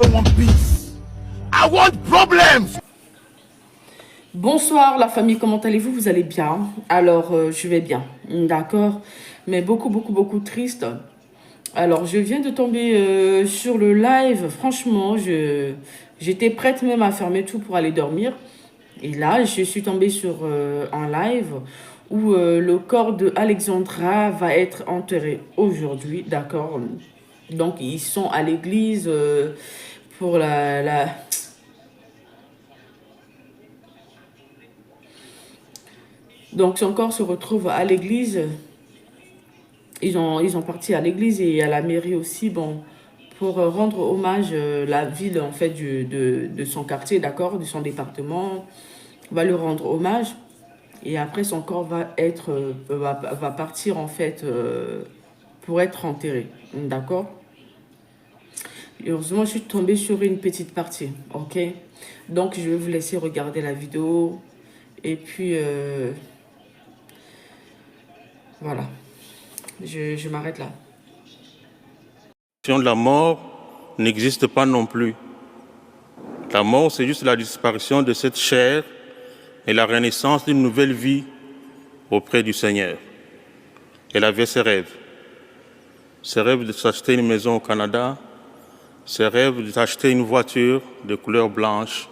I want peace. I want problems. Bonsoir la famille, comment allez-vous? Vous allez bien? Alors, je vais bien, d'accord? Mais beaucoup triste. Alors, je viens de tomber sur le live. Franchement, j'étais prête même à fermer tout pour aller dormir. Et là, je suis tombée sur un live où le corps de Alexandra va être enterré aujourd'hui, d'accord? Donc, ils sont à l'église pour la... Donc, son corps se retrouve à l'église. Ils ont parti à l'église et à la mairie aussi, bon, pour rendre hommage la ville, en fait, de son quartier, d'accord, de son département, va lui rendre hommage. Et après, son corps va partir, en fait, pour être enterré, d'accord. Heureusement, je suis tombée sur une petite partie, ok. Donc, je vais vous laisser regarder la vidéo. Et puis, voilà, je m'arrête là. De la mort n'existe pas non plus. La mort, c'est juste la disparition de cette chair et la renaissance d'une nouvelle vie auprès du Seigneur. Elle avait ses rêves. Ses rêves de s'acheter une maison au Canada, ses rêves de s'acheter une voiture de couleur blanche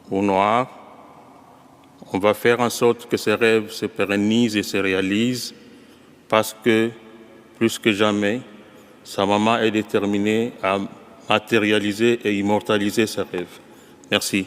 ou noire. On va faire en sorte que ces rêves se pérennisent et se réalisent parce que, plus que jamais, sa maman est déterminée à matérialiser et immortaliser ses rêves. Merci.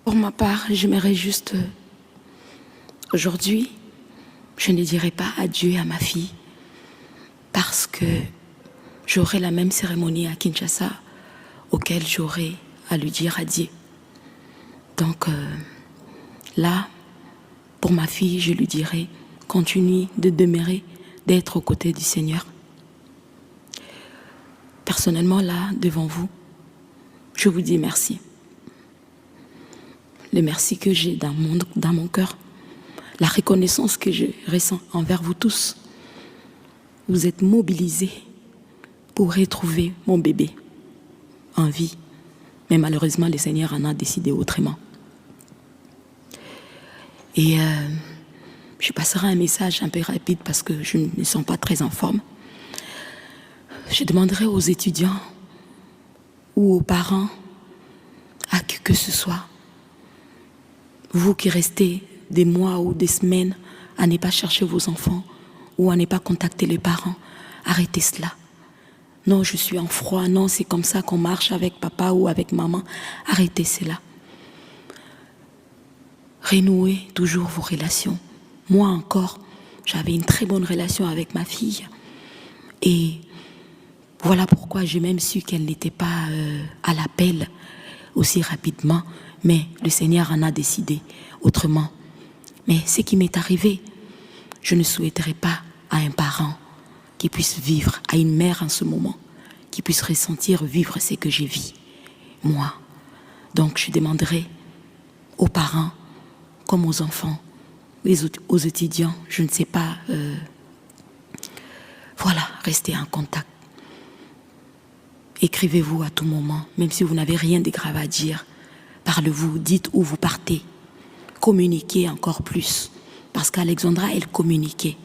Pour ma part, j'aimerais juste, aujourd'hui, je ne dirai pas adieu à ma fille parce que j'aurai la même cérémonie à Kinshasa auquel j'aurai à lui dire adieu. Donc là, pour ma fille, je lui dirai, continue de demeurer, d'être aux côtés du Seigneur. Personnellement, là, devant vous, je vous dis merci. Le merci que j'ai dans mon cœur, la reconnaissance que je ressens envers vous tous. Vous êtes mobilisés pour retrouver mon bébé en vie. Mais malheureusement, le Seigneur en a décidé autrement. Et je passerai un message un peu rapide parce que je ne me sens pas très en forme. Je demanderai aux étudiants ou aux parents, à qui que ce soit, vous qui restez des mois ou des semaines à ne pas chercher vos enfants ou à ne pas contacter les parents, arrêtez cela. Non, je suis en froid, non, c'est comme ça qu'on marche avec papa ou avec maman. Arrêtez cela. Renouez toujours vos relations. Moi encore, j'avais une très bonne relation avec ma fille. Et voilà pourquoi j'ai même su qu'elle n'était pas à l'appel aussi rapidement. Mais le Seigneur en a décidé autrement. Mais ce qui m'est arrivé, je ne souhaiterais pas à un parent qui puisse vivre, à une mère en ce moment, qui puisse ressentir, vivre ce que j'ai vécu, moi. Donc je demanderai aux parents, comme aux enfants, aux étudiants, je ne sais pas, voilà, restez en contact. Écrivez-vous à tout moment, même si vous n'avez rien de grave à dire. Parlez-vous, dites où vous partez. Communiquez encore plus. Parce qu'Alexandra, elle communiquait.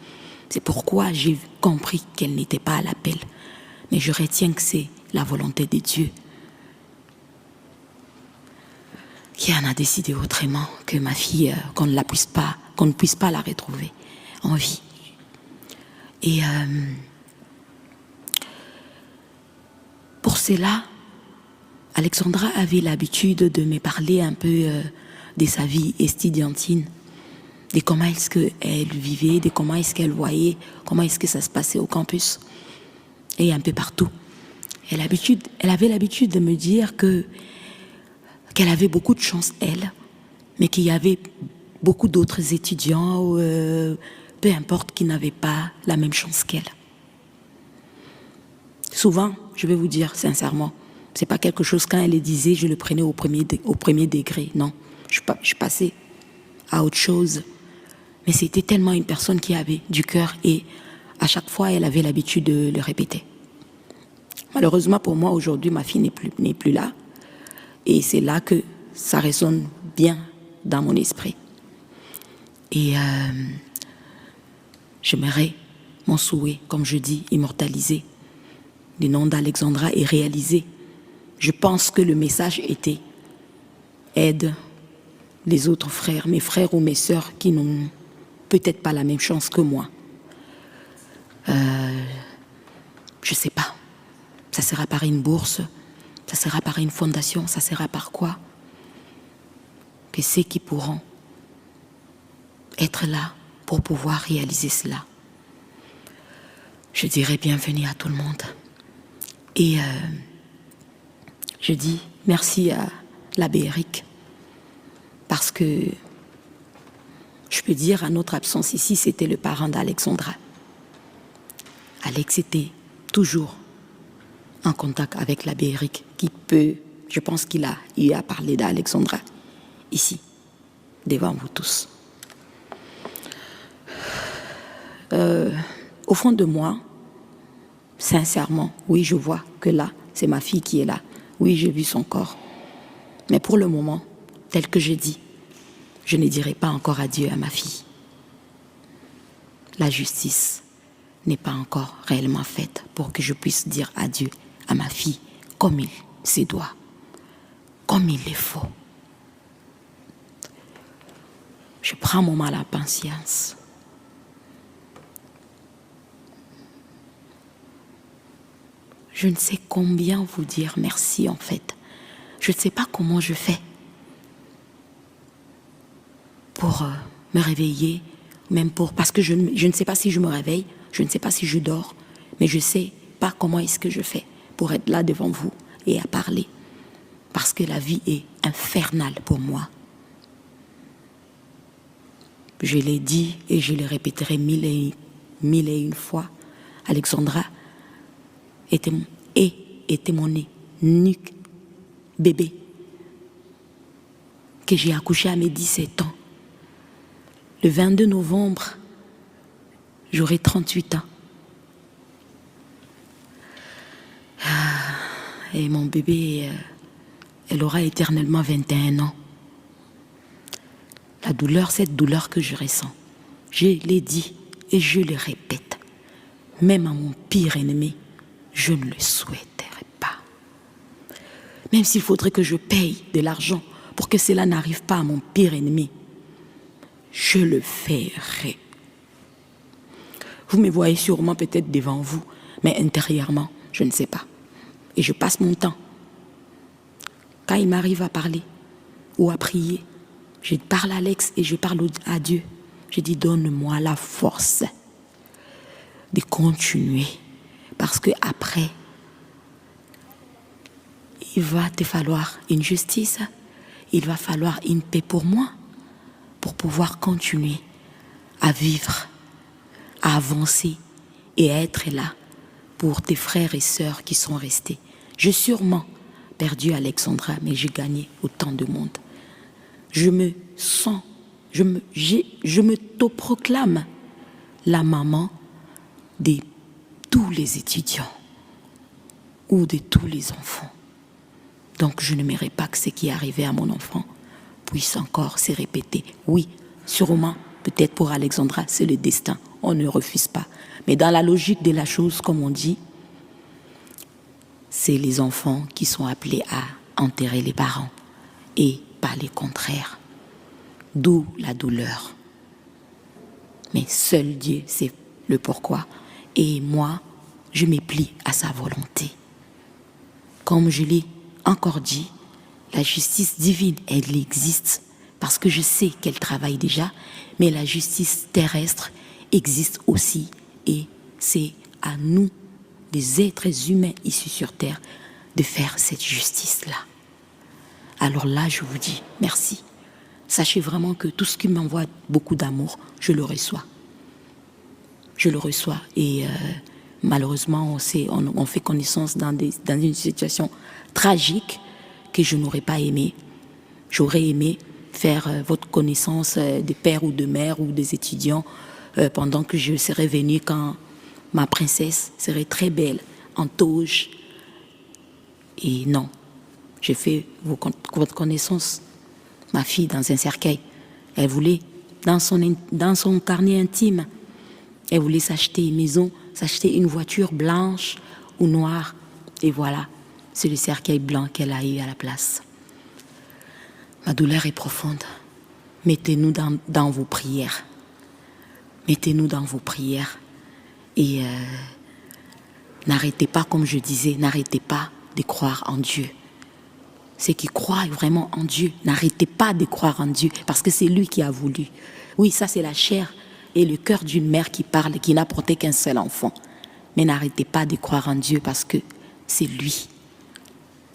C'est pourquoi j'ai compris qu'elle n'était pas à l'appel. Mais je retiens que c'est la volonté de Dieu qui en a décidé autrement, que ma fille, qu'on ne puisse pas la retrouver en vie. Et pour cela, Alexandra avait l'habitude de me parler un peu de sa vie estudiantine, de comment est-ce qu'elle vivait, de comment est-ce qu'elle voyait, comment est-ce que ça se passait au campus et un peu partout. Elle avait l'habitude de me dire que qu'elle avait beaucoup de chance, elle, mais qu'il y avait beaucoup d'autres étudiants, peu importe, qui n'avaient pas la même chance qu'elle. Souvent, je vais vous dire sincèrement, c'est pas quelque chose, quand elle le disait, je le prenais au premier degré. Non, je passais à autre chose. Mais c'était tellement une personne qui avait du cœur et à chaque fois, elle avait l'habitude de le répéter. Malheureusement pour moi, aujourd'hui, ma fille n'est plus là. Et c'est là que ça résonne bien dans mon esprit. Et j'aimerais mon souhait, comme je dis, immortaliser le nom d'Alexandra et réaliser. Je pense que le message était aide les autres frères, mes frères ou mes sœurs qui n'ont peut-être pas la même chance que moi. Je sais pas. Ça sera par une bourse, ça sera par une fondation, ça sera par quoi? Que ceux qui pourront être là pour pouvoir réaliser cela. Je dirais bienvenue à tout le monde. Et je dis merci à l'abbé Eric parce que je peux dire à notre absence ici, c'était le parent d'Alexandra. Alex était toujours en contact avec l'abbé Eric qui peut, je pense qu'il a parlé d'Alexandra ici, devant vous tous. Au fond de moi, sincèrement, oui, je vois que là, c'est ma fille qui est là. Oui, j'ai vu son corps. Mais pour le moment, tel que je dis, je ne dirai pas encore adieu à ma fille. La justice n'est pas encore réellement faite pour que je puisse dire adieu à ma fille comme il se doit, comme il le faut. Je prends mon mal à patience. Je ne sais combien vous dire merci en fait. Je ne sais pas comment je fais pour me réveiller, même parce que je ne sais pas si je me réveille, je ne sais pas si je dors, mais je ne sais pas comment est-ce que je fais pour être là devant vous et à parler. Parce que la vie est infernale pour moi. Je l'ai dit et je le répéterai mille et une fois. Alexandra était mon unique bébé que j'ai accouché à mes 17 ans. Le 22 novembre, j'aurai 38 ans. Et mon bébé, elle aura éternellement 21 ans. La douleur, cette douleur que je ressens, je l'ai dit et je le répète, même à mon pire ennemi, je ne le souhaiterais pas. Même s'il faudrait que je paye de l'argent pour que cela n'arrive pas à mon pire ennemi, je le ferai. Vous me voyez sûrement peut-être devant vous, mais intérieurement, je ne sais pas. Et je passe mon temps. Quand il m'arrive à parler ou à prier, je parle à Alex et je parle à Dieu. Je dis, donne-moi la force de continuer. Parce que après, il va te falloir une justice, il va falloir une paix pour moi, pour pouvoir continuer à vivre, à avancer et à être là pour tes frères et sœurs qui sont restés. J'ai sûrement perdu Alexandra, mais j'ai gagné autant de monde. Je me sens, je me proclame la maman de tous les étudiants ou de tous les enfants. Donc je n'aimerais pas que ce qui est arrivé à mon enfant puisse encore se répéter. Oui, sûrement, peut-être pour Alexandra, c'est le destin. On ne refuse pas. Mais dans la logique de la chose, comme on dit, c'est les enfants qui sont appelés à enterrer les parents et pas les contraires. D'où la douleur. Mais seul Dieu sait le pourquoi. Et moi, je me plie à sa volonté. Comme je l'ai encore dit, la justice divine, elle existe parce que je sais qu'elle travaille déjà, mais la justice terrestre existe aussi et c'est à nous, les êtres humains issus sur terre, de faire cette justice-là. alors là, je vous dis merci. Sachez vraiment que tout ce qui m'envoie beaucoup d'amour, je le reçois. Je le reçois. Et malheureusement, on fait connaissance dans une situation tragique que je n'aurais pas aimé. J'aurais aimé faire votre connaissance des pères ou de mères ou des étudiants pendant que je serais venue quand ma princesse serait très belle, en toge. Et non, j'ai fait votre connaissance, ma fille, dans un cercueil. Elle voulait, dans son carnet intime, elle voulait s'acheter une maison, s'acheter une voiture blanche ou noire. Et voilà, c'est le cercueil blanc qu'elle a eu à la place. Ma douleur est profonde. Mettez-nous dans vos prières. Mettez-nous dans vos prières. Et n'arrêtez pas, comme je disais, n'arrêtez pas de croire en Dieu. Ceux qui croient vraiment en Dieu, n'arrêtez pas de croire en Dieu, parce que c'est lui qui a voulu. Oui, ça c'est la chair et le cœur d'une mère qui parle, qui n'a porté qu'un seul enfant. Mais n'arrêtez pas de croire en Dieu, parce que c'est lui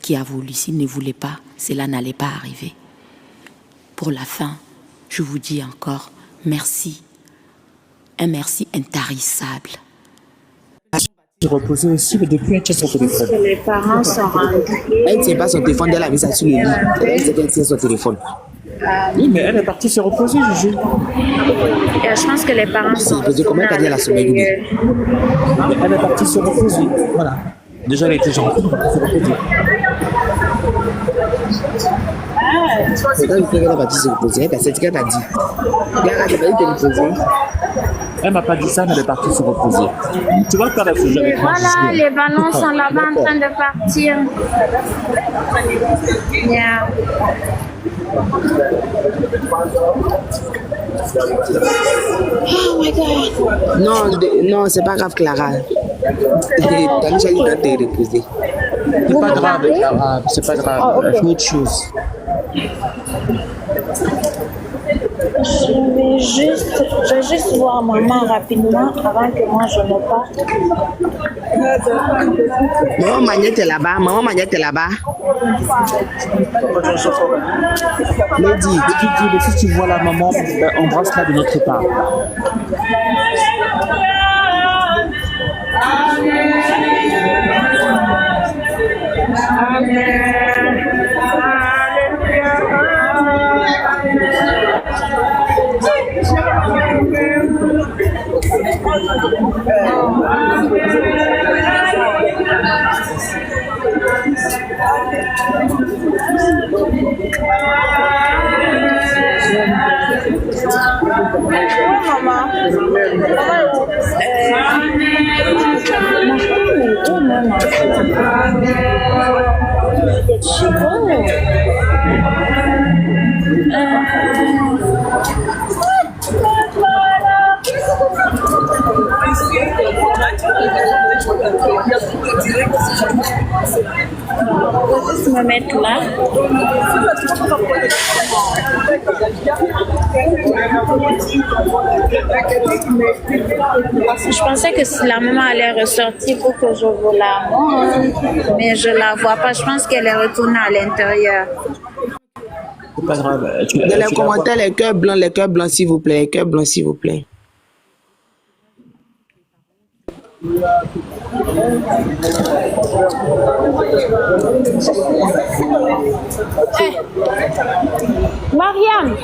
qui a voulu. S'il ne voulait pas, cela n'allait pas arriver. Pour la fin, je vous dis encore merci. Un merci intarissable. Je reposais aussi, mais depuis elle tient son téléphone. Les parents sont rentrés. Elle ne tient pas son téléphone, elle a mis ça sur le lit. Elle sait qu'elle tient son téléphone. Oui, mais elle est partie se reposer, Juju. Je pense que les parents sont reposée. Comment elle a dit à la sommeil? Elle est partie se reposer. Voilà. Déjà, elle était gentille, elle est partie se reposer. C'est quand elle est partie se reposer, c'est ce qu'elle t'a dit. Elle a pas dit de reposer. Elle m'a pas dit ça, mais elle est partie se reposer. Tu vois faire ce jeu avec moi. Voilà, les ballons sont là-bas en train de partir. Yeah. Oh my God. Non, c'est pas grave, Clara. T'as déjà dit de te reposer. C'est pas grave, Clara. C'est pas grave. Elle fait autre chose. Je vais juste voir maman rapidement avant que moi je me parte. Maman Magnette est là-bas. Lady, si tu vois la maman, embrasse-la de notre part. Je vais me mettre là. Je pensais que si la maman allait ressortir pour que je vous la montre, mais je la vois pas. Je pense qu'elle est retournée à l'intérieur. C'est pas grave. Dans les commentaires, les cœurs blancs, s'il vous plaît. Les cœurs blancs, s'il vous plaît. Mariam!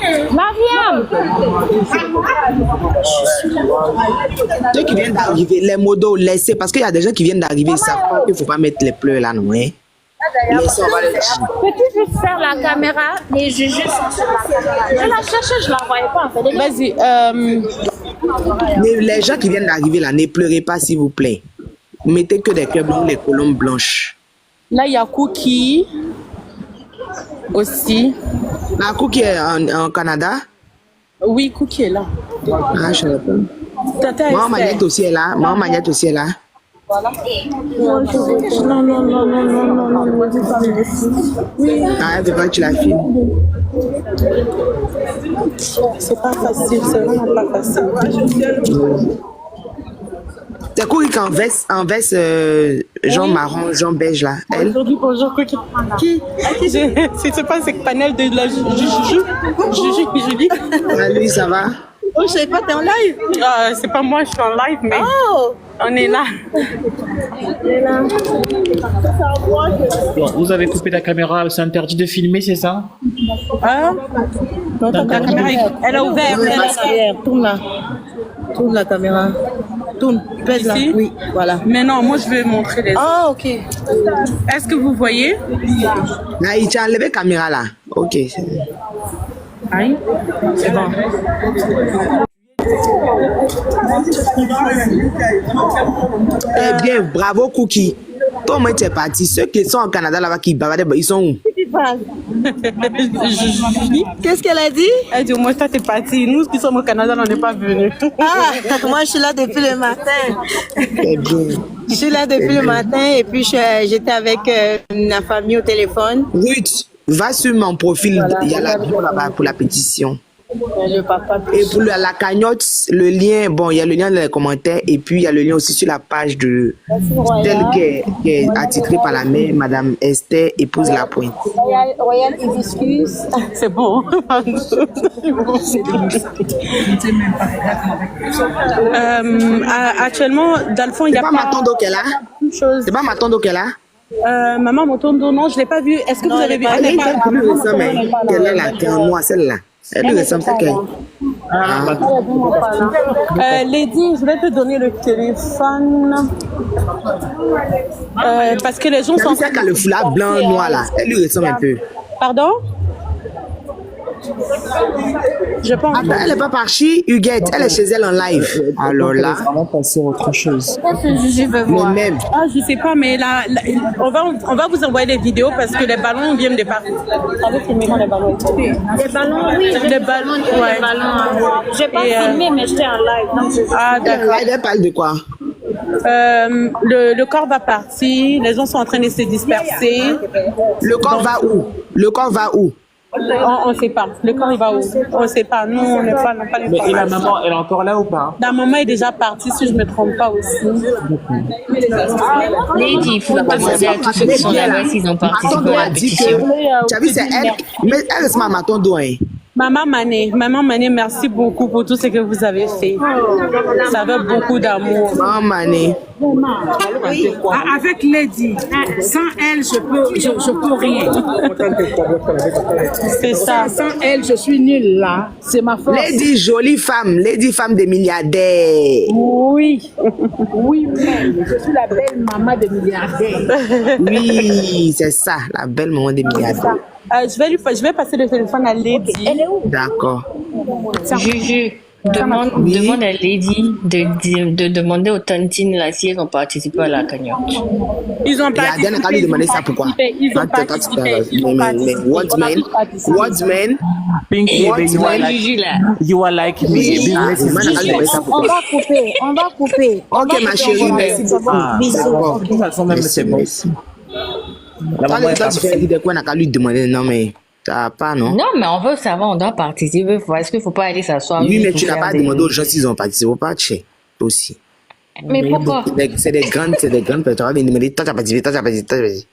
Ceux qui viennent d'arriver, les modos, laissez, parce qu'il y a des gens qui viennent d'arriver, ils savent pas qu'il ne faut pas mettre les pleurs là, non, hein? Laissez, on va le dire. Peux-tu juste faire la caméra? Les juges sont sur la caméra. Je la cherchais, je la voyais pas en fait. Vas-y. Mais les gens qui viennent d'arriver là, ne pleurez pas, s'il vous plaît. Mettez que des cœurs blancs, les colombes blanches. Là, il y a Cookie aussi. La Cookie est en Canada? Oui, Cookie est là. Ah, je ne sais pas. Tata Maman Magnette aussi est là. Maman Magnette aussi est là. Voilà. Non. Ah, elle veut pas que tu la filmes. C'est pas facile, c'est vraiment pas facile. C'est Cookie en veste jaune marron, jaune beige là. Elle? Aujourd'hui, bonjour, Cookie. Qui? C'est pas ce panel de la Julie. Salut, ça va? Oh, je savais pas, t'es en live? C'est pas moi, je suis en live, mais on est là. Bon, vous avez coupé la caméra, c'est interdit de filmer, c'est ça? Non, ta caméra, elle a ouvert. Tourne là. Tourne la caméra. Tourne, pèse là. Oui, voilà. Mais non, moi je vais montrer les. Ah, ok. Est-ce que vous voyez? Là, il t'a enlevé la caméra là. Ok. Aïe, c'est bon. Eh bien, bravo Cookie. Comment tu es parti? Ceux qui sont au Canada là-bas qui bavardent, ils sont où? Qu'est-ce qu'elle a dit? Elle dit, au moins, toi, t'es parti. Nous qui sommes au Canada, on n'est pas venus. Moi, je suis là depuis le matin. Eh bien. Je suis là depuis le matin et puis j'étais avec ma famille au téléphone. Ruth, va sur mon profil. Voilà, il y a la bio là-bas pour la pétition. Le papa. Et pour la cagnotte, le lien, bon, il y a le lien dans les commentaires et puis il y a le lien aussi sur la page de celle qui est attitrée par la mère, Madame Esther, épouse Lapointe. Royal Hibiscus. C'est bon. Actuellement, dans le fond, il y a pas ma tante qu'elle a. C'est pas ma tante qu'elle a. Maman, mon tonton, non, je l'ai pas vu. Est-ce que vous avez vu? Elle est plus récente, mais elle est là, qui est en noir, celle-là. Elle lui ressemble à quelqu'un. Lady, je vais te donner le téléphone. Parce que les gens sont. C'est qu'elle a le foulard blanc, noir là. Elle lui ressemble un peu. Pardon? Je pense. Attends, elle n'est pas partie, Huguette. Elle est chez elle en live. Alors là. Vraiment passer à autre chose. Je veux voir. Même. Ah, je sais pas, mais là, on va vous envoyer des vidéos parce que les ballons viennent de partout. Avec filmé les ballons. Les ballons, oui. Les ballons, ouais. Les ballons. J'ai pas filmé, mais j'étais en live. Ah, d'accord. Elle parle de quoi? Le corps va partir, les gens sont en train de se disperser. Le corps va où? Le corps va où? On ne sait pas. Le corps, il va où? On ne sait pas. Nous, on n'a pas les Mais et la maman, elle est encore là ou pas? La maman est déjà partie, si je ne me trompe pas aussi. Lady, il faut demander à tous ceux qui sont là-bas s'ils ont participé à la pétition. Tu as vu, c'est elle. Mais elle, c'est ma tante doigt. Maman Mané, merci beaucoup pour tout ce que vous avez fait. Ça avait beaucoup d'amour. Maman Mané. Oui, avec Lady, sans elle, je peux rien. C'est ça. Sans elle, je suis nulle là. C'est ma force. Lady, jolie femme. Lady, femme de milliardaire. Oui. Oui, même. Je suis la belle maman des milliardaires. Oui, c'est ça, la belle maman des milliardaires. Je vais passer le téléphone à Lady. Elle est où? D'accord. Juju, demande à Lady de demander aux tantines là si elles ont participé à la cagnotte. Ils ont participé. Diane a lui demander ça pourquoi? Ils ont participé. Mais what man? Pinky, What man? Juju là. You are like me. Business is On va couper. Ok, ma chérie, merci beaucoup. De toute façon, même c'est bon. La maman est Toi, tu fais de quoi on a qu'à lui demander? Non, mais ça va pas, non? Non, mais on veut savoir, on doit participer. Est-ce qu'il ne faut pas aller s'asseoir? Oui, mais tu n'as pas demandé aux gens s'ils ont participé ou pas, tu aussi. Mais pourquoi? C'est des grandes personnes. Tu vas venir demander, toi, tu as participé.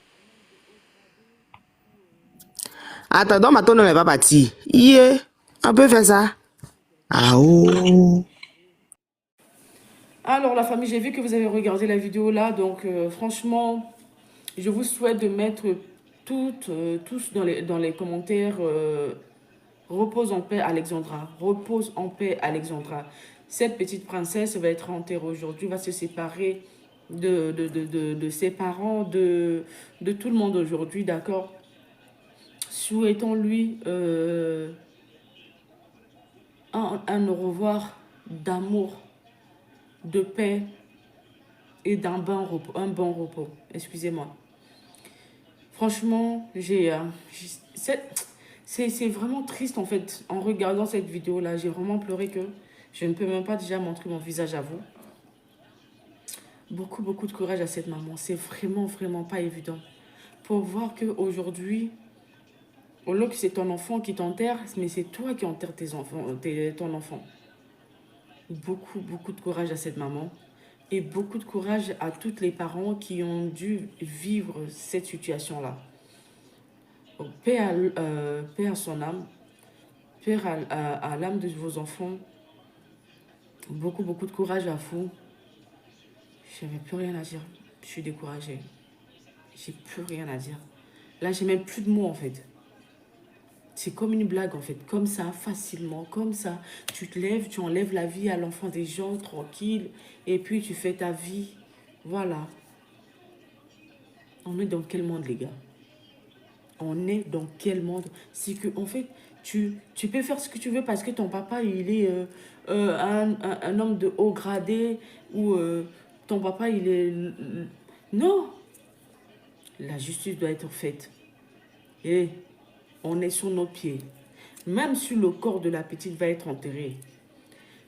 Attends, ma tante n'est pas partie. Yeah, on peut faire ça. Ah oh. Alors la famille, j'ai vu que vous avez regardé la vidéo là, donc franchement, je vous souhaite de mettre tous dans les commentaires repose en paix Alexandra, repose en paix Alexandra. Cette petite princesse va être enterrée aujourd'hui, va se séparer de ses parents, de tout le monde aujourd'hui, d'accord? Souhaitons-lui un au revoir d'amour, de paix et d'un bon repos. Excusez-moi. Franchement, c'est vraiment triste en fait. En regardant cette vidéo-là, j'ai vraiment pleuré que je ne peux même pas déjà montrer mon visage à vous. Beaucoup de courage à cette maman. C'est vraiment pas évident. Pour voir qu'aujourd'hui, au lieu que c'est ton enfant qui t'enterre, mais c'est toi qui enterres ton enfant. Beaucoup de courage à cette maman. Et beaucoup de courage à tous les parents qui ont dû vivre cette situation-là. Paix à son âme, paix à l'âme de vos enfants. Beaucoup de courage à vous. Je n'avais plus rien à dire. Je suis découragée. J'ai plus rien à dire. Là, j'ai même plus de mots en fait. C'est comme une blague en fait. Comme ça, facilement, comme ça. Tu te lèves, tu enlèves la vie à l'enfant des gens, tranquille. Et puis tu fais ta vie. Voilà. On est dans quel monde les gars? On est dans quel monde? C'est que en fait, tu peux faire ce que tu veux parce que ton papa, il est un homme de haut gradé ou ton papa, il est... Non! La justice doit être faite. Et on est sur nos pieds. Même si le corps de la petite va être enterré,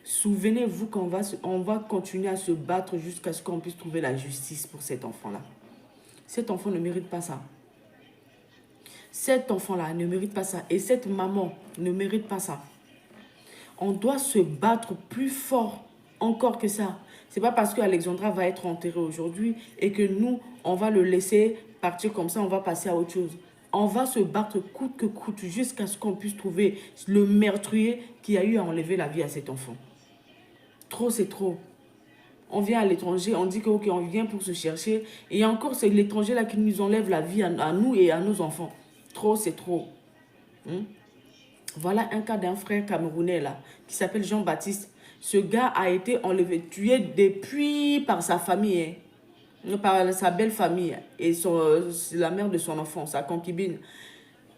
souvenez-vous qu'on va continuer à se battre jusqu'à ce qu'on puisse trouver la justice pour cet enfant-là. Cet enfant ne mérite pas ça. Cet enfant-là ne mérite pas ça. Et cette maman ne mérite pas ça. On doit se battre plus fort encore que ça. C'est pas parce qu'Alexandra va être enterrée aujourd'hui et que nous, on va le laisser partir comme ça, on va passer à autre chose. On va se battre coûte que coûte jusqu'à ce qu'on puisse trouver le meurtrier qui a eu à enlever la vie à cet enfant. Trop, c'est trop. On vient à l'étranger, on dit que ok, on vient pour se chercher. Et encore, c'est l'étranger là qui nous enlève la vie à nous et à nos enfants. Trop, c'est trop. Voilà un cas d'un frère camerounais là, qui s'appelle Jean-Baptiste. Ce gars a été enlevé, tué depuis par sa famille, par sa belle famille et la mère de son enfant, sa concubine,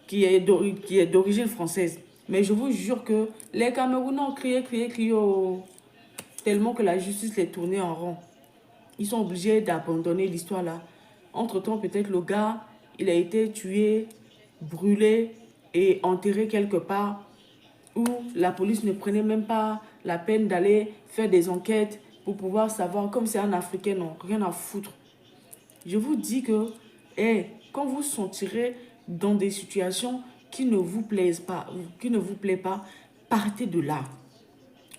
qui est d'origine française. Mais je vous jure que les Camerounais ont crié, tellement que la justice les tournait en rond. Ils sont obligés d'abandonner l'histoire là. Entre-temps, peut-être le gars, il a été tué, brûlé et enterré quelque part où la police ne prenait même pas la peine d'aller faire des enquêtes pour pouvoir savoir, comme c'est un Africain, non, rien à foutre. Je vous dis que quand vous sentirez dans des situations qui ne vous plaisent pas, partez de là.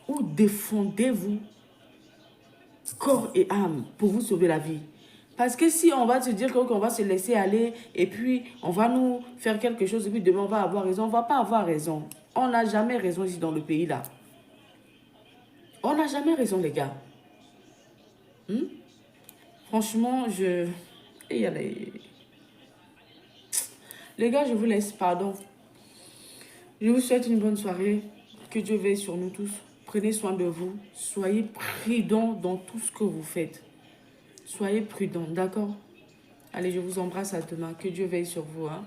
Ou défendez-vous corps et âme pour vous sauver la vie. Parce que si on va se dire qu'on va se laisser aller et puis on va nous faire quelque chose et puis demain on va avoir raison, on ne va pas avoir raison. On n'a jamais raison ici dans le pays là. On n'a jamais raison les gars. Franchement, les gars, je vous laisse, pardon. Je vous souhaite une bonne soirée. Que Dieu veille sur nous tous. Prenez soin de vous. Soyez prudents dans tout ce que vous faites. Soyez prudents, d'accord? Allez, je vous embrasse à demain. Que Dieu veille sur vous, hein.